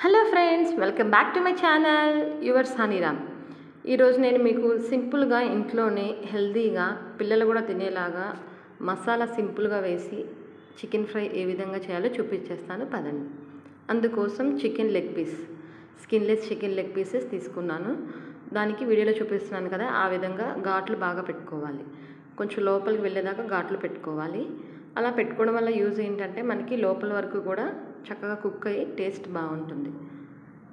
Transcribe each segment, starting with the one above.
Hello friends, welcome back to my channel your Saniram. ఈరోజు నేను మీకు సింపుల్గా ఇంట్లోనే హెల్తీగా పిల్లలు కూడా తినేలాగా మసాలా సింపుల్గా వేసి చికెన్ ఫ్రై ఏ విధంగా చేయాలో చూపించేస్తాను పదండి. అందుకోసం chicken leg piece, skinless chicken leg pieces తీసుకున్నాను. దానికి వీడియోలో చూపిస్తున్నాను కదా, ఆ విధంగా ఘాట్లు బాగా పెట్టుకోవాలి. కొంచెం లోపలికి వెళ్ళేదాకా ఘాట్లు పెట్టుకోవాలి. అలా పెట్టుకోవడం వల్ల యూజ్ ఏంటంటే మనకి లోపల వరకు కూడా చక్కగా కుక్ అయ్యి టేస్ట్ బాగుంటుంది.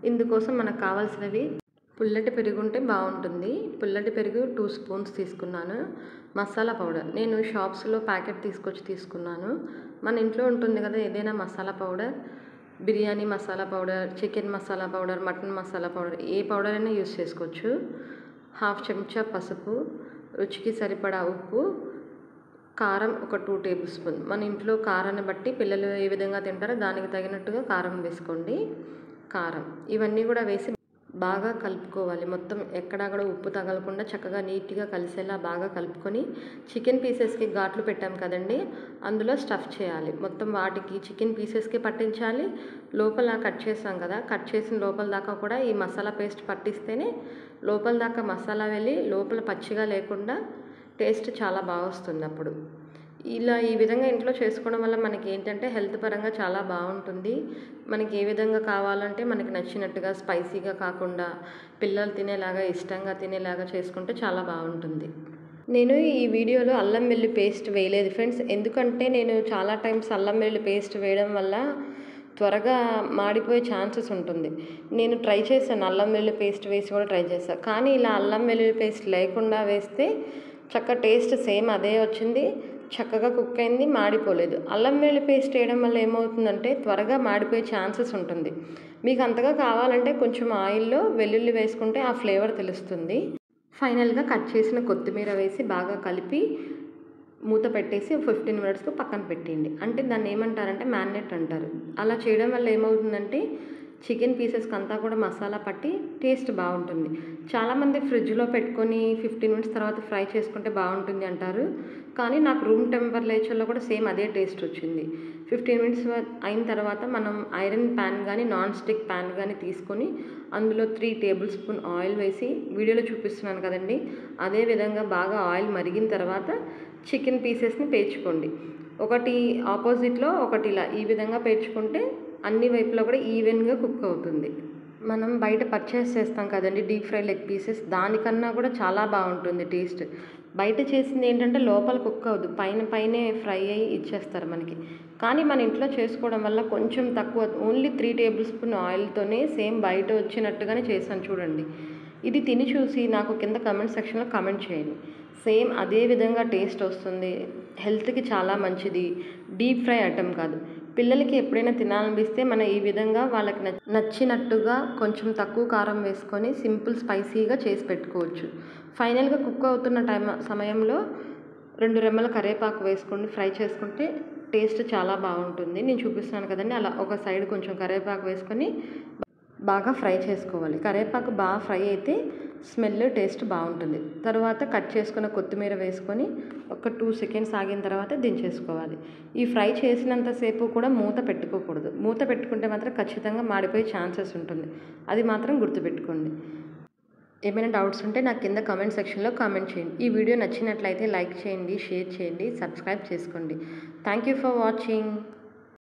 ఇందుకోసం మనకు కావాల్సినవి పుల్లటి పెరుగు ఉంటే బాగుంటుంది. పుల్లటి పెరుగు 2 స్పూన్స్ తీసుకున్నాను. మసాలా పౌడర్ నేను షాప్స్లో ప్యాకెట్ తీసుకున్నాను. మన ఇంట్లో ఉంటుంది కదా ఏదైనా masala powder, biryani masala powder, chicken masala powder, mutton masala powder, ఏ పౌడర్ అయినా యూస్ చేసుకోవచ్చు. 1/2 చెంచా పసుపు, రుచికి సరిపడా ఉప్పు, కారం ఒక 2 టేబుల్ స్పూన్. మన ఇంట్లో కారాన్ని బట్టి పిల్లలు ఏ విధంగా తింటారో దానికి తగినట్టుగా కారం వేసుకోండి. కారం ఇవన్నీ కూడా వేసి బాగా కలుపుకోవాలి. మొత్తం ఎక్కడా కూడా ఉప్పు తగలకుండా చక్కగా నీట్గా కలిసేలా బాగా కలుపుకొని చికెన్ పీసెస్కి ఘాట్లు పెట్టాం కదండి, అందులో స్టఫ్ చేయాలి. మొత్తం వాటికి చికెన్ పీసెస్కి పట్టించాలి. లోపల కట్ చేసాం కదా, కట్ చేసిన లోపల దాకా కూడా ఈ మసాలా పేస్ట్ పట్టిస్తేనే లోపల దాకా మసాలా వెళ్ళి లోపల పచ్చిగా లేకుండా టేస్ట్ చాలా బాగా వస్తుంది. అప్పుడు ఈ విధంగా ఇంట్లో చేసుకోవడం వల్ల మనకి ఏంటంటే హెల్త్ పరంగా చాలా బాగుంటుంది. మనకి ఏ విధంగా కావాలంటే మనకి నచ్చినట్టుగా స్పైసీగా కాకుండా పిల్లలు తినేలాగా ఇష్టంగా తినేలాగా చేసుకుంటే చాలా బాగుంటుంది. నేను ఈ వీడియోలో అల్లం వెల్లుల్లి పేస్ట్ వేయలేదు ఫ్రెండ్స్, ఎందుకంటే నేను చాలా టైమ్స్ అల్లం వెల్లుల్లి పేస్ట్ వేయడం వల్ల త్వరగా మాడిపోయే ఛాన్సెస్ ఉంటుంది. నేను ట్రై చేశాను, అల్లం వెల్లుల్లి పేస్ట్ వేసి కూడా ట్రై చేశాను. కానీ ఇలా అల్లం వెల్లుల్లి పేస్ట్ లేకుండా వేస్తే చక్క టేస్ట్ సేమ్ అదే వచ్చింది, చక్కగా కుక్ అయింది, మాడిపోలేదు. అల్లం వెల్లుల్లి పేస్ట్ వేయడం వల్ల ఏమవుతుందంటే త్వరగా మాడిపోయే ఛాన్సెస్ ఉంటుంది. మీకు అంతగా కావాలంటే కొంచెం ఆయిల్లో వెల్లుల్లి వేసుకుంటే ఆ ఫ్లేవర్ తెలుస్తుంది. ఫైనల్గా కట్ చేసిన కొత్తిమీర వేసి బాగా కలిపి మూత పెట్టేసి 15 మినిట్స్కి పక్కన పెట్టండి. అంటే దాన్ని ఏమంటారంటే మ్యారినేట్ అంటారు. అలా చేయడం వల్ల ఏమవుతుందంటే చికెన్ పీసెస్కి అంతా కూడా మసాలా పట్టి టేస్ట్ బాగుంటుంది. చాలామంది ఫ్రిడ్జ్లో పెట్టుకొని 15 మినిట్స్ తర్వాత ఫ్రై చేసుకుంటే బాగుంటుంది అంటారు. కానీ నాకు రూమ్ టెంపరేచర్లో కూడా సేమ్ అదే టేస్ట్ వచ్చింది. 15 మినిట్స్ అయిన తర్వాత మనం ఐరన్ ప్యాన్ కానీ నాన్ స్టిక్ ప్యాన్ కానీ తీసుకొని అందులో 3 టేబుల్ స్పూన్ ఆయిల్ వేసి వీడియోలో చూపిస్తున్నాను కదండి, అదే విధంగా బాగా ఆయిల్ మరిగిన తర్వాత చికెన్ పీసెస్ని పేర్చుకోండి. ఒకటి ఆపోజిట్లో ఒకటి ఇలా ఈ విధంగా పేర్చుకుంటే అన్ని వైపులా కూడా ఈవెన్గా కుక్ అవుతుంది. మనం బయట పర్చేస్ చేస్తాం కదండి డీప్ ఫ్రై లెగ్ పీసెస్, దానికన్నా కూడా చాలా బాగుంటుంది టేస్ట్. బయట చేసింది ఏంటంటే లోపల కుక్ అవ్వదు, పైనే ఫ్రై అయ్యి ఇచ్చేస్తారు మనకి. కానీ మన ఇంట్లో చేసుకోవడం వల్ల కొంచెం తక్కువ, ఓన్లీ 3 టేబుల్ స్పూన్ ఆయిల్తోనే సేమ్ బయట వచ్చినట్టుగానే చేశాను చూడండి. ఇది తిని చూసి నాకు కింద కమెంట్ సెక్షన్లో కమెంట్ చేయండి. సేమ్ అదే విధంగా టేస్ట్ వస్తుంది, హెల్త్కి చాలా మంచిది, డీప్ ఫ్రై ఐటమ్ కాదు. పిల్లలకి ఎప్పుడైనా తినాలనిపిస్తే మనం ఈ విధంగా వాళ్ళకి నచ్చినట్టుగా కొంచెం తక్కువ కారం వేసుకొని సింపుల్ స్పైసీగా చేసి పెట్టుకోవచ్చు. ఫైనల్గా కుక్ అవుతున్న సమయంలో 2 రెమ్మల కరివేపాకు వేసుకొని ఫ్రై చేసుకుంటే టేస్ట్ చాలా బాగుంటుంది. నేను చూపిస్తున్నాను కదండి, అలా ఒక సైడ్ కొంచెం కరివేపాకు వేసుకొని బాగా ఫ్రై చేసుకోవాలి. కరివేపాకు బాగా ఫ్రై అయితే స్మెల్ టేస్ట్ బాగుంటుంది. తర్వాత కట్ చేసుకున్న కొత్తిమీర వేసుకొని ఒక 2 సెకండ్స్ ఆగిన తర్వాత దించేసుకోవాలి. ఈ ఫ్రై చేసినంతసేపు కూడా మూత పెట్టుకోకూడదు. మూత పెట్టుకుంటే మాత్రం ఖచ్చితంగా మాడిపోయే ఛాన్సెస్ ఉంటుంది. అది మాత్రం గుర్తుపెట్టుకోండి. ఏమైనా డౌట్స్ ఉంటే నాకు కింద కామెంట్ సెక్షన్లో కామెంట్ చేయండి. ఈ వీడియో నచ్చినట్లయితే లైక్ చేయండి, షేర్ చేయండి, సబ్స్క్రైబ్ చేసుకోండి. Thank you for watching.